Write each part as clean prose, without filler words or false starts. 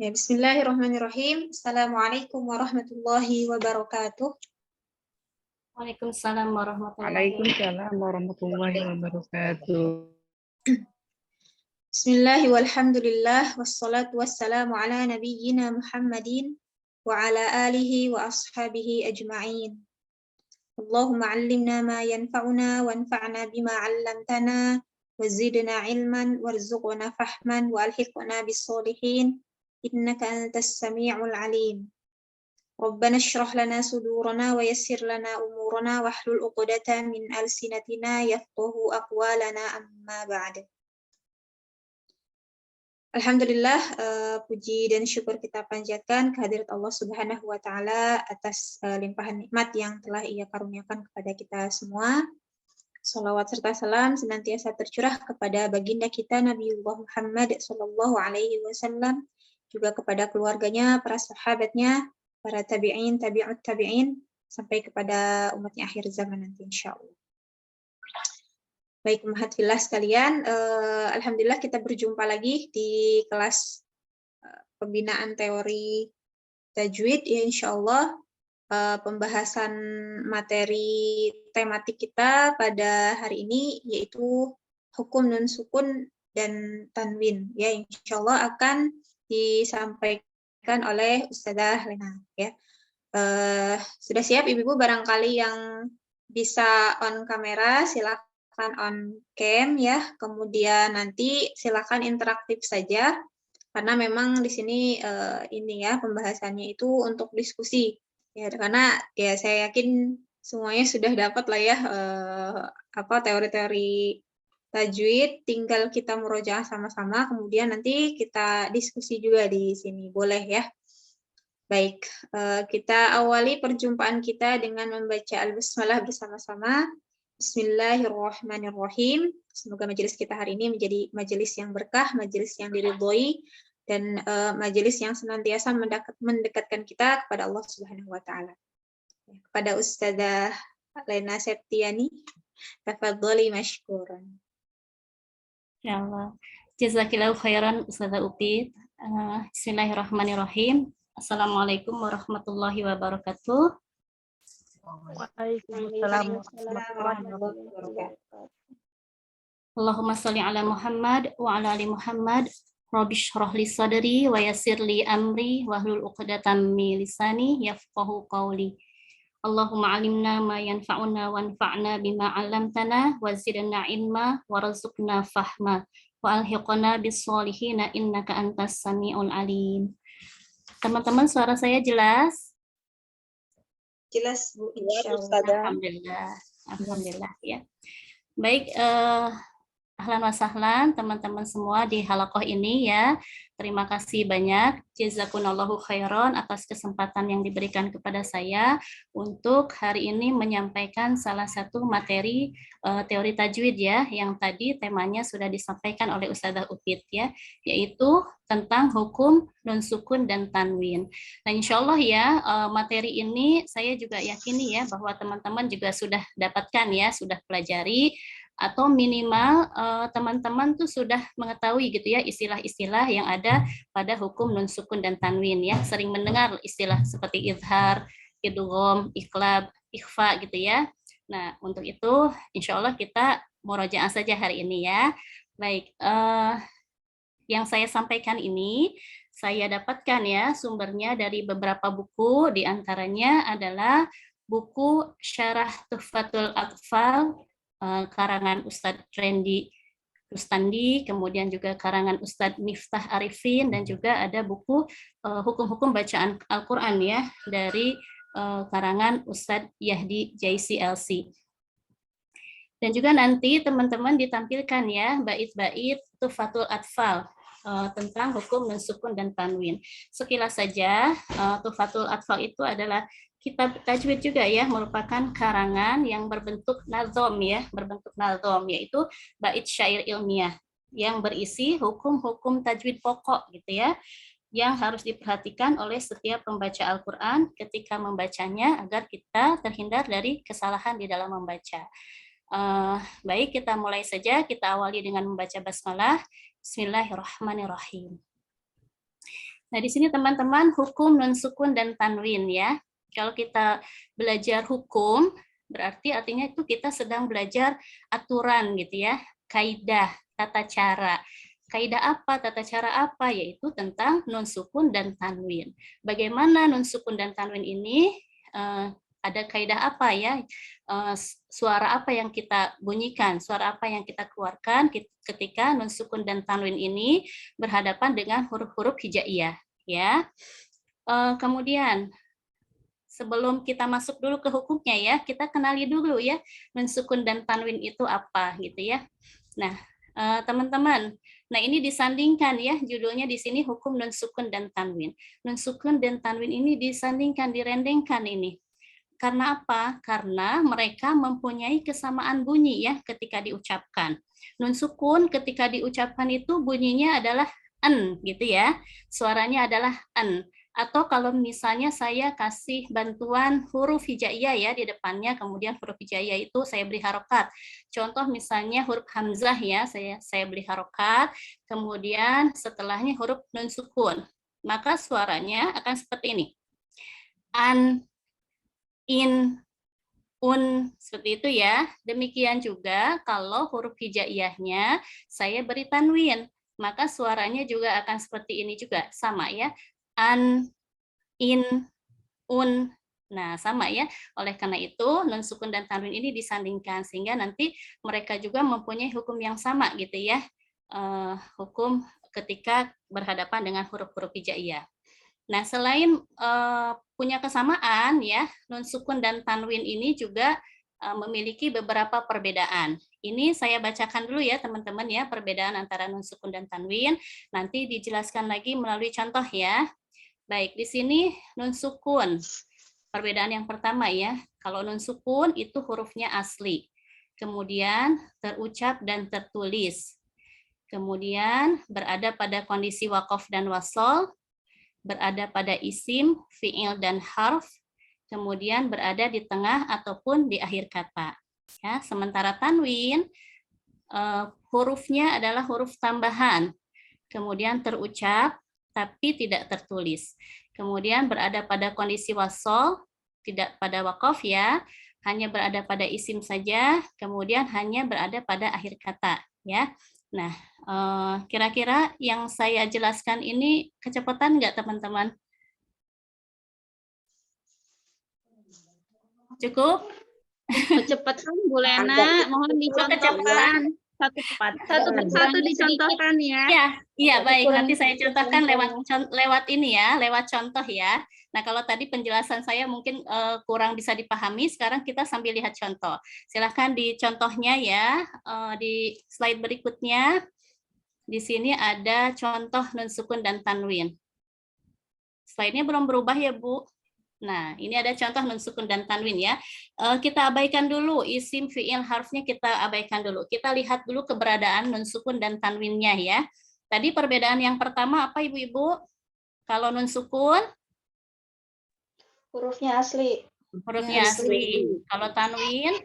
Ya, bismillahirrahmanirrahim. Assalamualaikum warahmatullahi wabarakatuh. Waalaikumsalam warahmatullahi Waalaikumsalam warahmatullahi wabarakatuh. Bismillahi walhamdulillah wassalatu wassalamu ala nabiyyina Muhammadin wa ala alihi wa ashabihi ajma'in. Allahumma 'allimna ma yanfa'una wanfa'na bima 'allamtana wazidna 'ilman warzuqna fahman wa alhiqna bis sholihin innaka antas sami'ul 'alim. Rabbana shrah lana sudurana wa yassir lana umurana wahlul 'uqdatam min alsinatina yafqahu aqwalana amma ba'd. Alhamdulillah, puji dan syukur kita panjatkan kehadirat Allah Subhanahu wa taala atas limpahan nikmat yang telah Ia karuniakan kepada kita semua. Shalawat serta salam senantiasa tercurah kepada baginda kita Nabiullah Muhammad sallallahu alaihi wasallam, juga kepada keluarganya, para sahabatnya, para tabi'in, tabi'ut tabi'in, sampai kepada umatnya akhir zaman nanti insyaallah. Baik, Mahatfillah sekalian, alhamdulillah kita berjumpa lagi di kelas pembinaan teori tajwid ya insyaallah. Pembahasan materi tematik kita pada hari ini yaitu hukum nun sukun dan tanwin ya, insyaallah akan disampaikan oleh Ustadzah Lena ya. Sudah siap Ibu-ibu? Barangkali yang bisa on kamera silakan on cam ya, kemudian nanti silakan interaktif saja karena memang di sini ini ya pembahasannya itu untuk diskusi ya, karena ya saya yakin semuanya sudah dapat lah ya teori-teori tajwid, tinggal kita murojaah sama-sama kemudian nanti kita diskusi juga di sini, boleh ya. Baik, kita awali perjumpaan kita dengan membaca al-basmalah bersama-sama. Bismillahirrahmanirrahim. Semoga majelis kita hari ini menjadi majelis yang berkah, majelis yang diridhoi, dan majelis yang senantiasa mendekatkan kita kepada Allah Subhanahu wa taala. Kepada Ustadzah Lena Septiani, tafadholi mashkuran. Ya Allah. Jazakillahu khairan Ustadzah Upit. Bismillahirrahmanirrahim. Assalamualaikum warahmatullahi wabarakatuh. Waalaikumsalam warahmatullahi wabarakatuh. Allahumma shalli ala Muhammad wa ala ali Muhammad. Rabbi shrah li sadri wa yassir li amri wahlul 'uqdatam min lisani yafqahu qawli. Allahumma 'allimna ma yanfa'una wanfa'na bima 'allamtana wa zidna ilma warzuqna fahma wa alhiqna bis sholihin innaka antas samiul alim. Teman-teman, suara saya jelas? Jelas Bu, insyaallah. Alhamdulillah. Alhamdulillah ya. Baik, ahlan wa sahlan teman-teman semua di halaqah ini ya. Terima kasih banyak. Jazakumullahu khairan atas kesempatan yang diberikan kepada saya untuk hari ini menyampaikan salah satu materi teori tajwid ya, yang tadi temanya sudah disampaikan oleh Ustadzah Upit ya, yaitu tentang hukum nun sukun dan tanwin. Nah, insya Allah ya materi ini saya juga yakini ya bahwa teman-teman juga sudah dapatkan ya, sudah pelajari atau minimal teman-teman tuh sudah mengetahui gitu ya istilah-istilah yang ada pada hukum nun sukun dan tanwin ya, sering mendengar istilah seperti izhar, idgham, iqlab, ikhfa gitu ya. Nah, untuk itu insya Allah kita murojaah saja hari ini ya. Baik, yang saya sampaikan ini saya dapatkan ya sumbernya dari beberapa buku, diantaranya adalah buku Syarah Tuhfatul Atfal karangan Ustadz Randy Rustandi, kemudian juga karangan Ustadz Miftah Arifin, dan juga ada buku hukum-hukum bacaan Al-Quran ya dari karangan Ustadz Yahdi Jaisi LC. Dan juga nanti teman-teman ditampilkan ya bait-bait Tuhfatul Atfal tentang hukum nun sukun dan tanwin. Sekilas saja, Tuhfatul Atfal itu adalah kitab tajwid juga ya, merupakan karangan yang berbentuk nazom ya, yaitu bait syair ilmiah yang berisi hukum-hukum tajwid pokok gitu ya, yang harus diperhatikan oleh setiap pembaca Al-Quran ketika membacanya agar kita terhindar dari kesalahan di dalam membaca. Baik, kita mulai saja. Kita awali dengan membaca basmalah. Bismillahirrahmanirrahim. Nah, di sini teman-teman hukum nun sukun dan tanwin ya. Kalau kita belajar hukum, berarti artinya itu kita sedang belajar aturan gitu ya, kaidah, tata cara. Kaidah apa, tata cara apa, yaitu tentang nun sukun dan tanwin. Bagaimana nun sukun dan tanwin ini, ada kaidah apa ya, suara apa yang kita bunyikan, suara apa yang kita keluarkan ketika nun sukun dan tanwin ini berhadapan dengan huruf-huruf hijaiyah ya. Kemudian sebelum kita masuk dulu ke hukumnya ya, kita kenali dulu ya nun sukun dan tanwin itu apa gitu ya. Nah, teman-teman, nah ini disandingkan ya, judulnya di sini hukum nun sukun dan tanwin. Nun sukun dan tanwin ini disandingkan, direndengkan ini. Karena apa? Karena mereka mempunyai kesamaan bunyi ya ketika diucapkan. Nun sukun ketika diucapkan itu bunyinya adalah en gitu ya. Suaranya adalah en. Atau kalau misalnya saya kasih bantuan huruf hijaiyah ya di depannya, kemudian huruf hijaiyah itu saya beri harokat. Contoh misalnya huruf hamzah ya, saya beri harokat, kemudian setelahnya huruf nun sukun. Maka suaranya akan seperti ini. An, in, un, seperti itu ya. Demikian juga kalau huruf hijaiyahnya saya beri tanwin, maka suaranya juga akan seperti ini juga, sama ya. An, in, un. Nah, sama ya. Oleh karena itu, nun sukun dan tanwin ini disandingkan sehingga nanti mereka juga mempunyai hukum yang sama gitu ya. Hukum ketika berhadapan dengan huruf-huruf hijaiyah. Nah, selain punya kesamaan ya, nun sukun dan tanwin ini juga memiliki beberapa perbedaan. Ini saya bacakan dulu ya teman-teman ya, perbedaan antara nun sukun dan tanwin. Nanti dijelaskan lagi melalui contoh ya. Baik, di sini nun sukun. Perbedaan yang pertama ya, kalau nun sukun itu hurufnya asli. Kemudian terucap dan tertulis. Kemudian berada pada kondisi waqaf dan wasol, berada pada isim, fi'il, dan harf, kemudian berada di tengah ataupun di akhir kata. Ya, sementara tanwin, hurufnya adalah huruf tambahan, kemudian terucap, tapi tidak tertulis. Kemudian berada pada kondisi wasol, tidak pada waqaf ya, hanya berada pada isim saja, kemudian hanya berada pada akhir kata. Ya, nah, kira-kira yang saya jelaskan ini kecepatan nggak teman-teman? Cukup? Kecepatan Bu Lena, mohon dicontohkan. Satu dicontohkan ya. Iya baik. Nanti saya contohkan lewat ini ya, lewat contoh ya. Nah kalau tadi penjelasan saya mungkin kurang bisa dipahami, sekarang kita sambil lihat contoh. Silahkan di contohnya ya, di slide berikutnya. Di sini ada contoh nun sukun dan tanwin. Slide-nya belum berubah ya Bu. Nah, ini ada contoh nun sukun dan tanwin ya. Kita abaikan dulu isim, fi'il, harfnya kita abaikan dulu. Kita lihat dulu keberadaan nun sukun dan tanwinnya ya. Tadi perbedaan yang pertama apa Ibu-ibu? Kalau nun sukun? Hurufnya asli. Hurufnya asli. Kalau tanwin?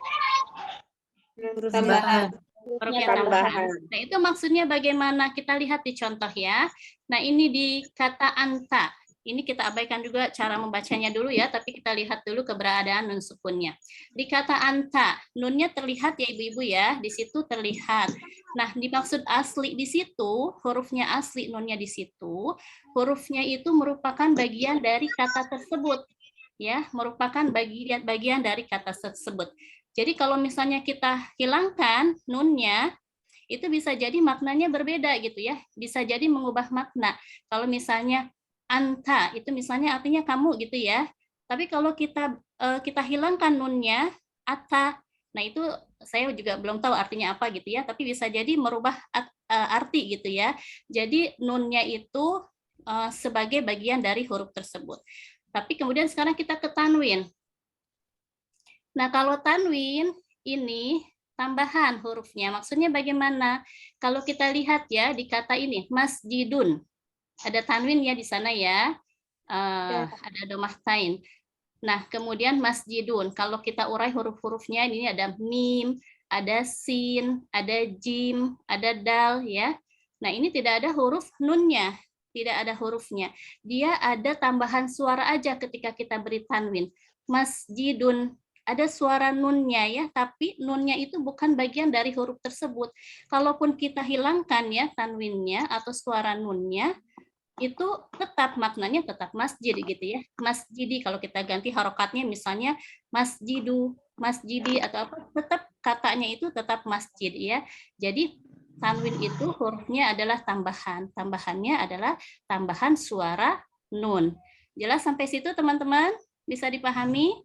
Tambahan. Hurufnya tambahan. Nah, itu maksudnya bagaimana? Kita lihat di contoh ya. Nah, ini di kata anta. Ini kita abaikan juga cara membacanya dulu ya, tapi kita lihat dulu keberadaan nun sukunnya. Di kata anta, nunnya terlihat ya Ibu-ibu ya, di situ terlihat. Nah, dimaksud asli di situ, hurufnya asli, nunnya di situ, hurufnya itu merupakan bagian dari kata tersebut. Ya, merupakan bagian dari kata tersebut. Jadi kalau misalnya kita hilangkan nunnya, itu bisa jadi maknanya berbeda gitu ya, bisa jadi mengubah makna. Kalau misalnya anta itu misalnya artinya kamu gitu ya. Tapi kalau kita hilangkan nunnya ata, nah itu saya juga belum tahu artinya apa gitu ya. Tapi bisa jadi merubah arti gitu ya. Jadi nunnya itu sebagai bagian dari huruf tersebut. Tapi kemudian sekarang kita ke tanwin. Nah kalau tanwin ini tambahan hurufnya, maksudnya bagaimana? Kalau kita lihat ya di kata ini masjidun. Ada tanwin ya di sana ya, ada domahtain. Nah, kemudian masjidun. Kalau kita urai huruf-hurufnya, ini ada mim, ada sin, ada jim, ada dal ya. Nah, ini tidak ada huruf nunnya. tidak ada hurufnya. Dia ada tambahan suara aja ketika kita beri tanwin. Masjidun, ada suara nunnya ya, tapi nunnya itu bukan bagian dari huruf tersebut. Kalaupun kita hilangkan ya tanwinnya atau suara nunnya, itu tetap maknanya tetap masjid gitu ya. Masjidi, kalau kita ganti harokatnya misalnya masjidu, masjidi atau apa, tetap katanya itu tetap masjid ya. Jadi tanwin itu hurufnya adalah tambahan. Tambahannya adalah tambahan suara nun. Jelas sampai situ teman-teman? Bisa dipahami?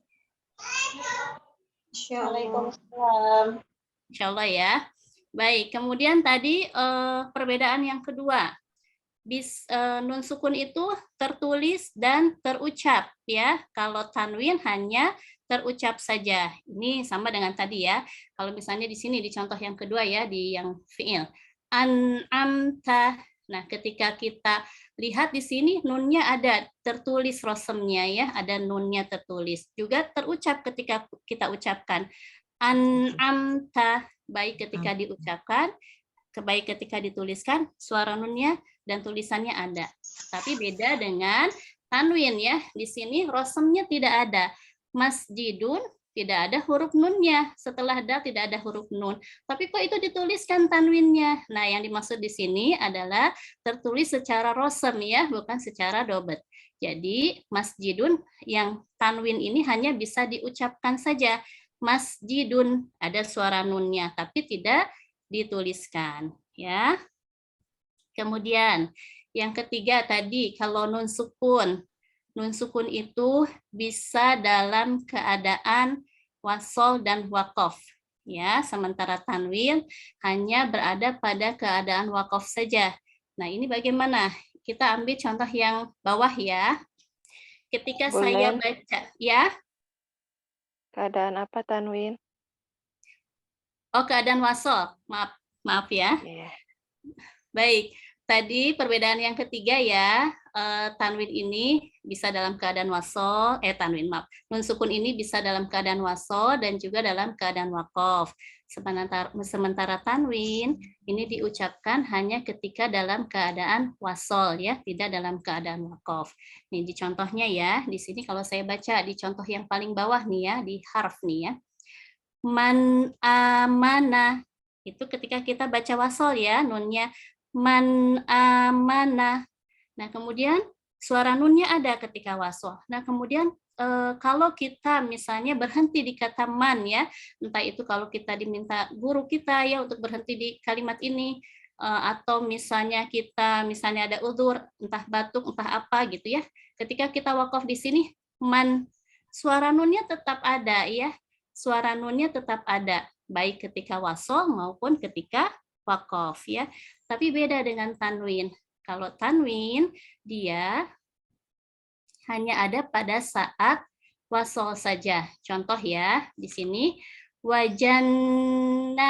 Waalaikumsalam. Insya Allah ya. Baik, kemudian tadi perbedaan yang kedua. Nun sukun itu tertulis dan terucap ya. Kalau tanwin hanya terucap saja. Ini sama dengan tadi ya. Kalau misalnya di sini di contoh yang kedua ya, di yang fiil. An'amta. Nah, ketika kita lihat di sini nunnya ada tertulis rosemnya ya, ada nunnya tertulis. Juga terucap ketika kita ucapkan. An'amta, baik ketika diucapkan, baik ketika dituliskan, suara nunnya dan tulisannya ada. Tapi beda dengan tanwin ya. Di sini rosemnya tidak ada. Masjidun tidak ada huruf nunnya. Setelah da tidak ada huruf nun. Tapi kok itu dituliskan tanwinnya? Nah, yang dimaksud di sini adalah tertulis secara rosem ya, bukan secara dobet. Jadi masjidun yang tanwin ini hanya bisa diucapkan saja. Masjidun ada suara nunnya, tapi tidak dituliskan ya. Kemudian yang ketiga tadi kalau nun sukun itu bisa dalam keadaan wasol dan wakof ya, sementara tanwin hanya berada pada keadaan wakof saja. Nah, ini bagaimana? Kita ambil contoh yang bawah ya. Ketika saya baca ya. Keadaan apa tanwin? Oh, keadaan wasol. Maaf ya. Yeah. Baik, tadi perbedaan yang ketiga ya, tanwin ini bisa dalam keadaan wasol, nun sukun ini bisa dalam keadaan wasol dan juga dalam keadaan wakof. Sementara tanwin ini diucapkan hanya ketika dalam keadaan wasol ya, tidak dalam keadaan wakof. Nih di contohnya ya, di sini kalau saya baca di contoh yang paling bawah nih ya, di harf nih ya. Man amana, itu ketika kita baca wasol ya, nunnya man amana. Nah, kemudian suara nunnya ada ketika wasol. Nah, kemudian kalau kita misalnya berhenti di kata man ya, entah itu kalau kita diminta guru kita ya untuk berhenti di kalimat ini, atau misalnya kita ada uzur, entah batuk, entah apa gitu ya. Ketika kita wakaf di sini, man, suara nunnya tetap ada ya. Suara nunnya tetap ada, baik ketika wasol maupun ketika wakof ya. Tapi beda dengan tanwin. Kalau tanwin dia hanya ada pada saat wasol saja. Contoh ya, di sini wajannatin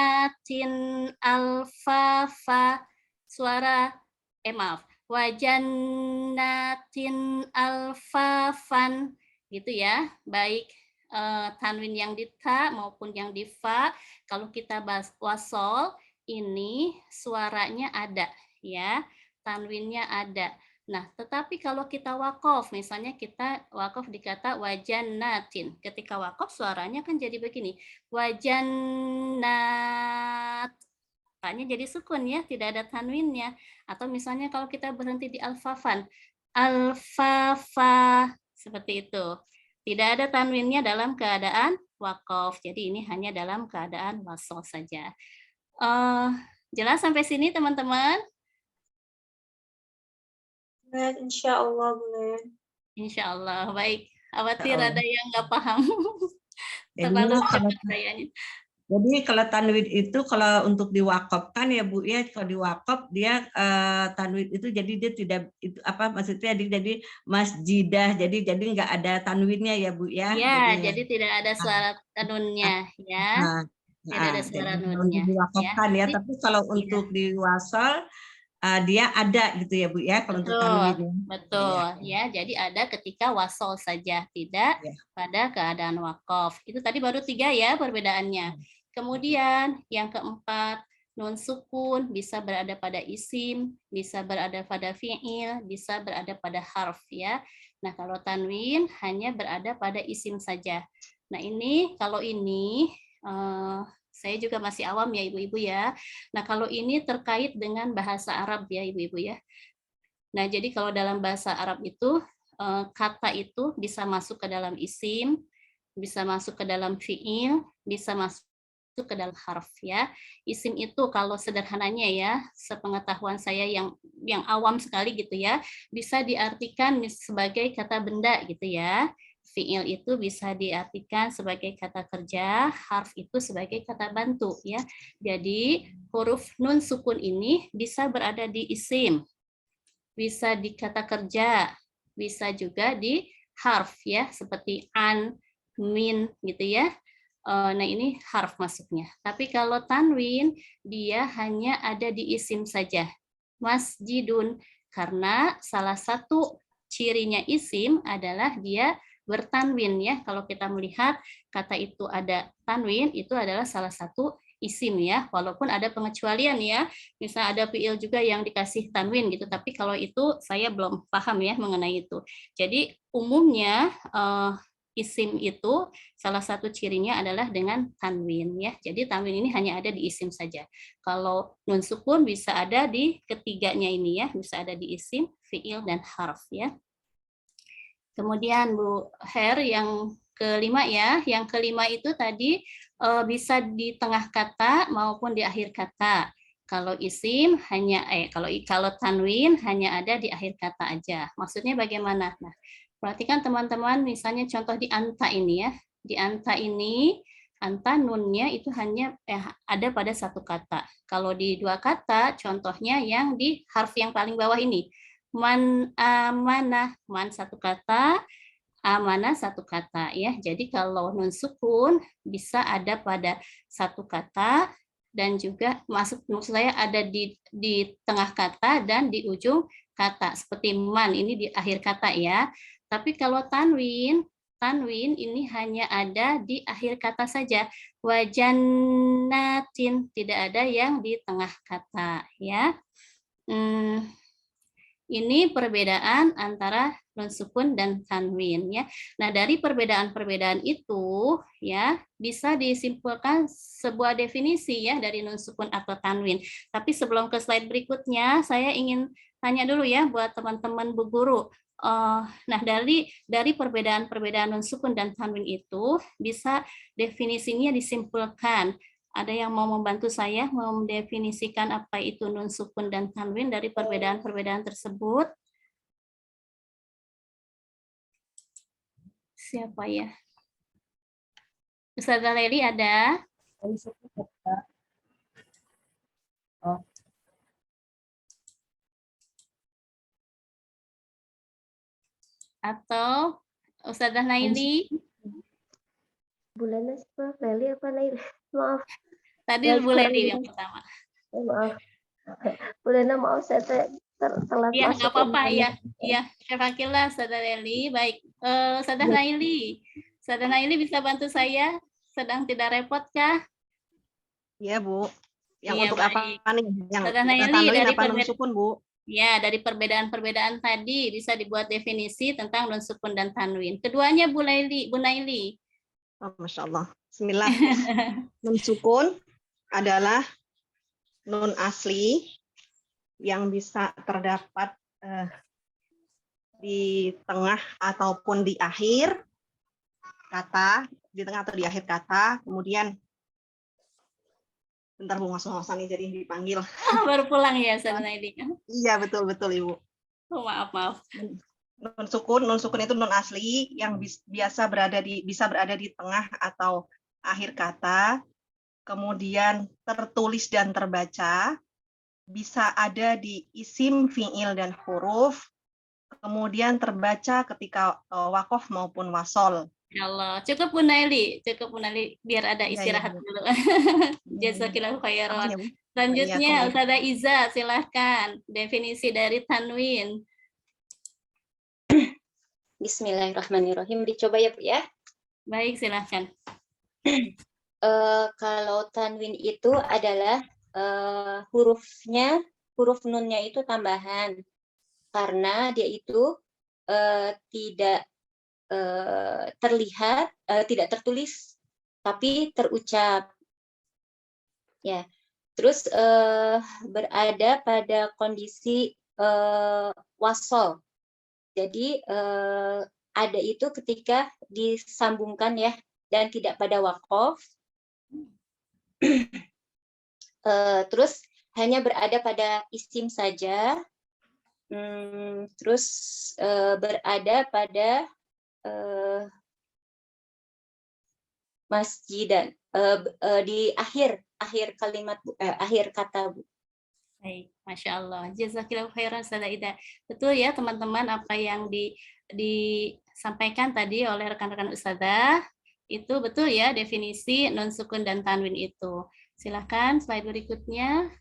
alfafa, suara wajannatin alfafan gitu ya. Baik tanwin yang di ta maupun yang di fa, kalau kita wasol ini suaranya ada ya, tanwinnya ada. Nah, tetapi kalau kita wakof, misalnya kita wakof di kata wajannatin, ketika wakof suaranya kan jadi begini, wajannat, tanya jadi sukun ya, tidak ada tanwinnya. Atau misalnya kalau kita berhenti di alfafan, alfafa, seperti itu. Tidak ada tanwinnya dalam keadaan wakof, jadi ini hanya dalam keadaan wasol saja. Jelas sampai sini teman-teman? Insya Allah boleh. Insya Allah, baik. Khawatir ada yang nggak paham. Terlalu cepat kayaknya. Jadi kalau tanwin itu kalau untuk diwakafkan ya Bu ya, kalau diwakaf dia tanwin itu jadi dia tidak itu apa maksudnya jadi masjidah, jadi nggak ada tanwinnya ya Bu ya. Ya, jadi tidak ada suara nunnya ya. Tidak ada suara nunnya. Diwakafkan ya, tapi kalau untuk diwasal dia ada gitu ya Bu ya, kalau untuk tanwin. Betul ya, jadi ada ketika wasol saja, tidak pada keadaan wakaf. Itu tadi baru 3 ya perbedaannya. Kemudian yang keempat, nun sukun, bisa berada pada isim, bisa berada pada fi'il, bisa berada pada harf ya. Nah, kalau tanwin hanya berada pada isim saja. Nah, ini kalau ini saya juga masih awam ya Ibu-ibu ya. Nah, kalau ini terkait dengan bahasa Arab ya Ibu-ibu ya. Nah, jadi kalau dalam bahasa Arab itu kata itu bisa masuk ke dalam isim, bisa masuk ke dalam fi'il, bisa masuk ke dalam harf ya. Isim itu kalau sederhananya ya, sepengetahuan saya yang awam sekali gitu ya, bisa diartikan sebagai kata benda gitu ya. Fi'il itu bisa diartikan sebagai kata kerja, harf itu sebagai kata bantu ya. Jadi huruf nun sukun ini bisa berada di isim, bisa di kata kerja, bisa juga di harf ya, seperti an, min gitu ya. Nah, ini harf masuknya. Tapi kalau tanwin, dia hanya ada di isim saja. Masjidun, karena salah satu cirinya isim adalah dia bertanwin ya. Kalau kita melihat kata itu ada tanwin, itu adalah salah satu isim ya. Walaupun ada pengecualian ya. Misal ada fiil juga yang dikasih tanwin gitu. Tapi kalau itu saya belum paham ya mengenai itu. Jadi umumnya isim itu salah satu cirinya adalah dengan tanwin ya. Jadi tanwin ini hanya ada di isim saja. Kalau nun sukun bisa ada di ketiganya ini ya, bisa ada di isim, fiil dan harf ya. Kemudian Bu Her yang kelima ya, yang kelima itu tadi bisa di tengah kata maupun di akhir kata. Kalau isim hanya kalau tanwin hanya ada di akhir kata aja. Maksudnya bagaimana? Nah, perhatikan teman-teman, misalnya contoh di anta ini ya. Di anta ini, anta nunnya itu hanya ada pada satu kata. Kalau di dua kata, contohnya yang di harf yang paling bawah ini. Man amanah, man satu kata, amanah satu kata ya. Jadi kalau nun sukun bisa ada pada satu kata dan juga maksud saya ada di tengah kata dan di ujung kata seperti man ini di akhir kata ya. Tapi kalau tanwin ini hanya ada di akhir kata saja. Wajannatin, tidak ada yang di tengah kata ya. Ini perbedaan antara nun sukun dan tanwin ya. Nah, dari perbedaan-perbedaan itu ya bisa disimpulkan sebuah definisi ya dari nun sukun atau tanwin. Tapi sebelum ke slide berikutnya, saya ingin tanya dulu ya buat teman-teman Bu Guru. Nah, dari perbedaan-perbedaan nun sukun dan tanwin itu bisa definisinya disimpulkan. Ada yang mau membantu saya mendefinisikan apa itu nun sukun dan tanwin dari perbedaan-perbedaan tersebut? Siapa ya? Ustazah Leli ada? Atau Ustazah Naili? Bulan apa? Leli apa Naili? Maaf. Tadi Bu Leli yang pertama. Maaf. Bulan maaf saya telat ya, masuk. Nggak apa-apa ya. Iya, Syafakillah, Ustazah Leli. Baik, Ustazah Naili. Ustazah Naili bisa bantu saya? Sedang tidak repot kah? Iya, Bu. Yang Iya, untuk baik. apa nih? Yang Ustazah Naili tanwin dari apa nun sukun, Bu? Ya, dari perbedaan-perbedaan tadi bisa dibuat definisi tentang nun sukun dan tanwin. Keduanya Bu Naili. Oh, Masya Allah. Bismillah. Nun sukun adalah nun asli yang bisa terdapat di tengah ataupun di akhir kata, di tengah atau di akhir kata. Kemudian, bentar Bu, ngos-ngosan nih jadi dipanggil. Baru pulang ya, Ustazah Naili. Iya, betul Ibu. Oh, maaf. Nun sukun itu nun asli yang bisa berada di tengah atau akhir kata, kemudian tertulis dan terbaca, bisa ada di isim, fi'il dan huruf, kemudian terbaca ketika wakof maupun wasol. Ya Allah, cukup Bu Naili, biar ada istirahat dulu. Jazakillahu khairan. Selanjutnya Ustazah Iza, silahkan definisi dari tanwin. Bismillahirrahmanirrahim. Dicoba ya Bu ya. Baik, silahkan. Kalau tanwin itu adalah huruf nunnya itu tambahan karena dia itu tidak terlihat, tidak tertulis tapi terucap. Ya, terus berada pada kondisi wasol. Jadi ada itu ketika disambungkan ya dan tidak pada waqaf. Terus hanya berada pada isim saja. Terus berada pada masjidan di akhir kalimat akhir kata, Bu. Baik, Masya Allah. Jazakillahu khairan Ustazah Ida. Betul ya teman-teman apa yang disampaikan tadi oleh rekan-rekan Ustazah. Itu betul ya definisi nun sukun dan tanwin itu. Silakan slide berikutnya.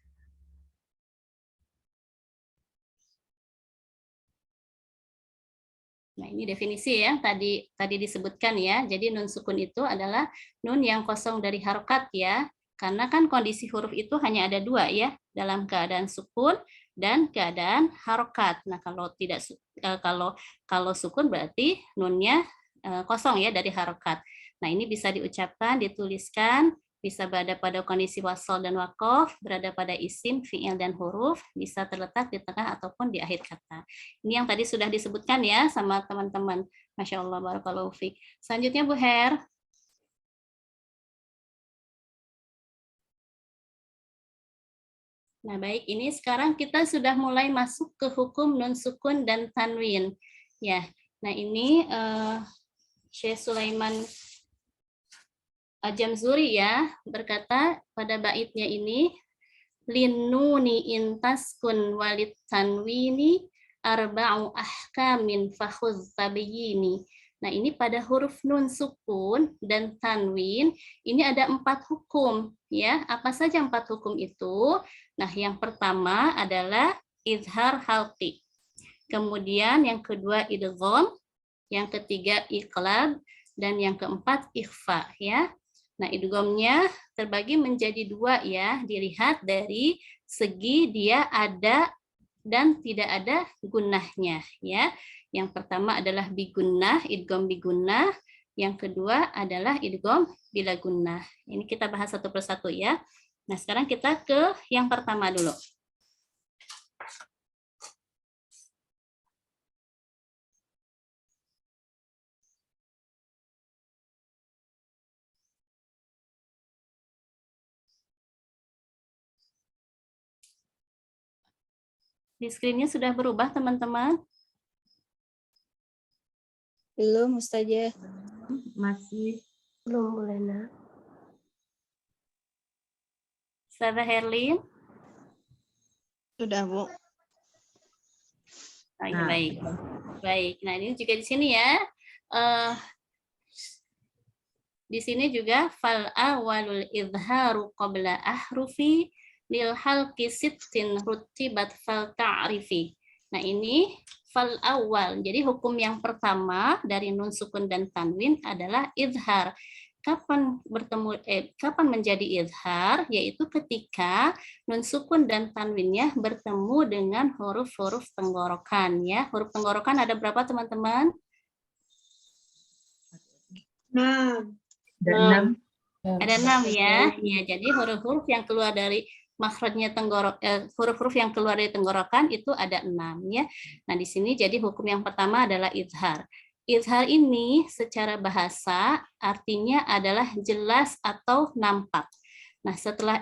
Nah, ini definisi yang tadi disebutkan ya. Jadi nun sukun itu adalah nun yang kosong dari harokat ya. Karena kan kondisi huruf itu hanya ada dua ya, dalam keadaan sukun dan keadaan harokat. Nah, kalau sukun berarti nunnya kosong ya dari harokat. Nah, ini bisa diucapkan, dituliskan, bisa berada pada kondisi wasol dan waqaf, berada pada isim, fi'il, dan huruf, bisa terletak di tengah ataupun di akhir kata. Ini yang tadi sudah disebutkan ya sama teman-teman. Masya Allah, barakallahu fiik. Selanjutnya Bu Her. Nah baik, ini sekarang kita sudah mulai masuk ke hukum nun sukun dan tanwin. Ya, nah ini Syekh Sulaiman Al-Jamzuri ya berkata pada baitnya ini, linnuni intaskun walid tanwini arba'u ahkamin fakhudz tabyini. Nah, ini pada huruf nun sukun dan tanwin, ini ada 4 hukum ya. Apa saja 4 hukum itu? Nah, yang pertama adalah izhar halqi. Kemudian yang kedua idgham, yang ketiga iqlab, dan yang keempat ikhfa ya. Nah, idghamnya terbagi menjadi 2 ya, dilihat dari segi dia ada dan tidak ada gunnahnya ya. Yang pertama adalah bigunnah, idgham bigunnah, yang kedua adalah idgham bila gunnah. Ini kita bahas satu persatu ya. Nah, sekarang kita ke yang pertama dulu. Di screen-nya sudah berubah, teman-teman? Belum, Ustazah. Masih. Belum boleh, Nak. Ustazah Herlin? Sudah, Bu. Nah, baik. Baik. Nah, ini juga di sini ya. Di sini juga fal awalul izharu qabla ahrufi lil halqi sittin rutibat fal ta'rifi. Nah, ini fal awal. Jadi hukum yang pertama dari nun sukun dan tanwin adalah izhar. Kapan menjadi izhar? Yaitu ketika nun sukun dan tanwinnya bertemu dengan huruf-huruf tenggorokan ya. Huruf tenggorokan ada berapa, teman-teman? 6. Ada 6 ya. Ya, jadi huruf-huruf yang keluar dari makhrajnya huruf-huruf yang keluar dari tenggorokan itu ada 6 ya. Nah, di sini jadi hukum yang pertama adalah izhar. Izhar ini secara bahasa artinya adalah jelas atau nampak. Nah,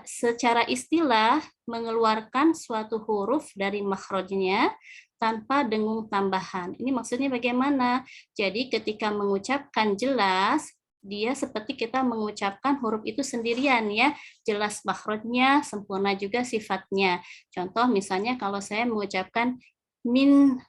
secara istilah mengeluarkan suatu huruf dari makhrajnya tanpa dengung tambahan. Ini maksudnya bagaimana? Jadi ketika mengucapkan jelas, dia seperti kita mengucapkan huruf itu sendirian ya, jelas makhrajnya, sempurna juga sifatnya. Contoh misalnya kalau saya mengucapkan minha,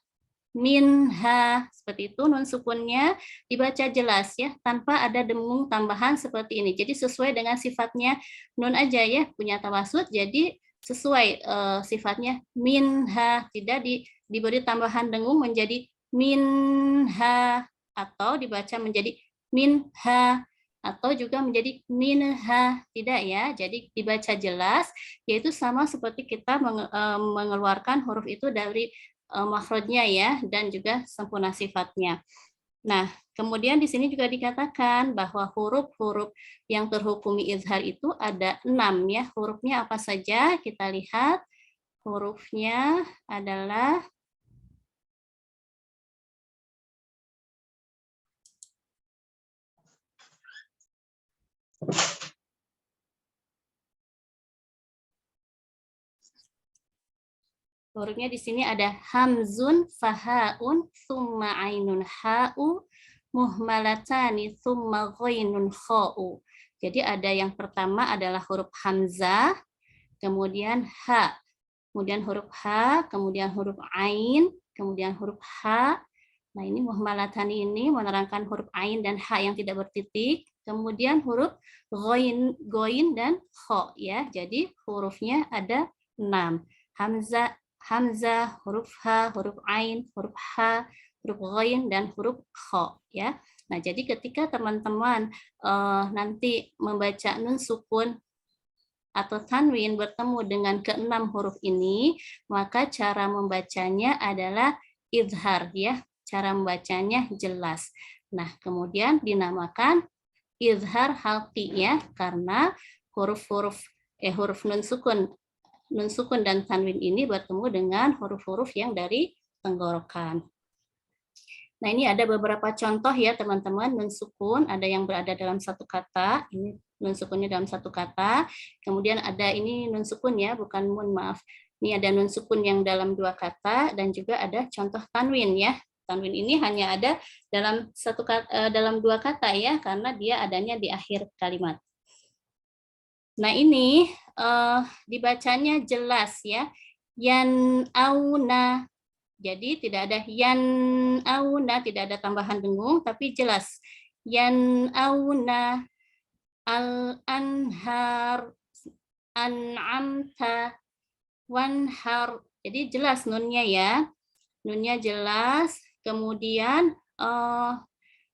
seperti itu nun sukunnya dibaca jelas ya, tanpa ada dengung tambahan seperti ini. Jadi sesuai dengan sifatnya nun aja ya, punya tawasud, jadi sesuai sifatnya minha, tidak diberi tambahan dengung menjadi minha atau dibaca menjadi minha. atau juga menjadi minha, tidak ya. Jadi dibaca jelas, yaitu sama seperti kita mengeluarkan huruf itu dari makhrajnya ya, dan juga sempurna sifatnya. Nah, kemudian di sini juga dikatakan bahwa huruf-huruf yang terhukumi izhar itu ada 6 ya. Hurufnya apa saja? Kita lihat. Hurufnya adalah hurufnya di sini ada hamzun, fahaun, summa ainun ha'u, muhmalatani, summa ghainun kha'u. Jadi ada yang pertama adalah huruf hamzah, kemudian ha, kemudian huruf ha, kemudian huruf ain, kemudian huruf ha. Nah, ini muhmalatani ini menerangkan huruf ain dan ha yang tidak bertitik, kemudian huruf ghain dan kha ya. Jadi hurufnya ada 6. Hamzah, huruf ha, huruf ain, huruf ha, huruf ghain dan huruf kha ya. Nah, jadi ketika teman-teman nanti membaca nun sukun atau tanwin bertemu dengan keenam huruf ini, maka cara membacanya adalah izhar ya. Cara membacanya jelas. Nah, kemudian dinamakan izhar halqi ya, karena huruf nun sukun dan tanwin ini bertemu dengan huruf-huruf yang dari tenggorokan. Nah, ini ada beberapa contoh ya teman-teman. Nun sukun ada yang berada dalam satu kata. Ini nun sukunnya dalam satu kata. Kemudian ada ini nun sukun ya, bukan mun, maaf. Ini ada nun sukun yang dalam 2 kata dan juga ada contoh tanwin ya. Tanwin ini hanya ada dalam dalam 2 kata ya, karena dia adanya di akhir kalimat. Nah, ini dibacanya jelas ya. Yan auna. Jadi tidak ada yan auna, tidak ada tambahan dengung, tapi jelas. Yan auna, al anhar, an'amta, wanhar. Jadi jelas nunnya ya. Nunnya jelas. Kemudian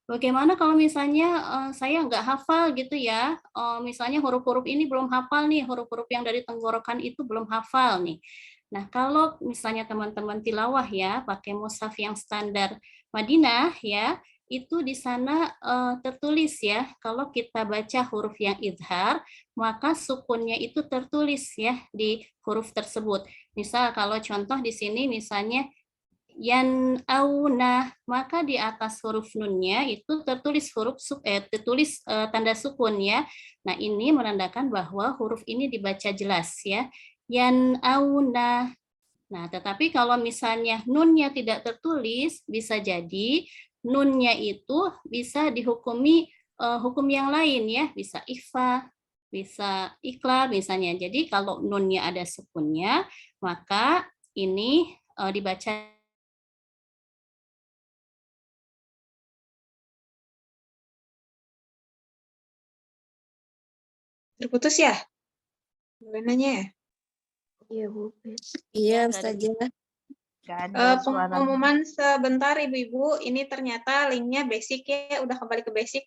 bagaimana kalau misalnya saya nggak hafal gitu ya, misalnya huruf-huruf ini belum hafal nih, huruf-huruf yang dari tenggorokan itu belum hafal nih. Nah, kalau misalnya teman-teman tilawah ya, pakai mushaf yang standar Madinah ya, itu di sana tertulis ya, kalau kita baca huruf yang izhar, maka sukunnya itu tertulis ya di huruf tersebut. Misal kalau contoh di sini misalnya yan auna, maka di atas huruf nunnya itu tertulis tanda sukun ya. Nah, ini menandakan bahwa huruf ini dibaca jelas ya. Yan auna. Nah, tetapi kalau misalnya nunnya tidak tertulis, bisa jadi nunnya itu bisa dihukumi hukum yang lain ya, bisa ikhfa, bisa iqlab misalnya. Jadi kalau nunnya ada sukunnya, maka ini dibaca Terputus ya? Boleh nanya ya? Iya, Bu. Iya, Ustazah. Pengumuman sebentar Ibu-Ibu, ini ternyata linknya basic ya, udah kembali ke basic.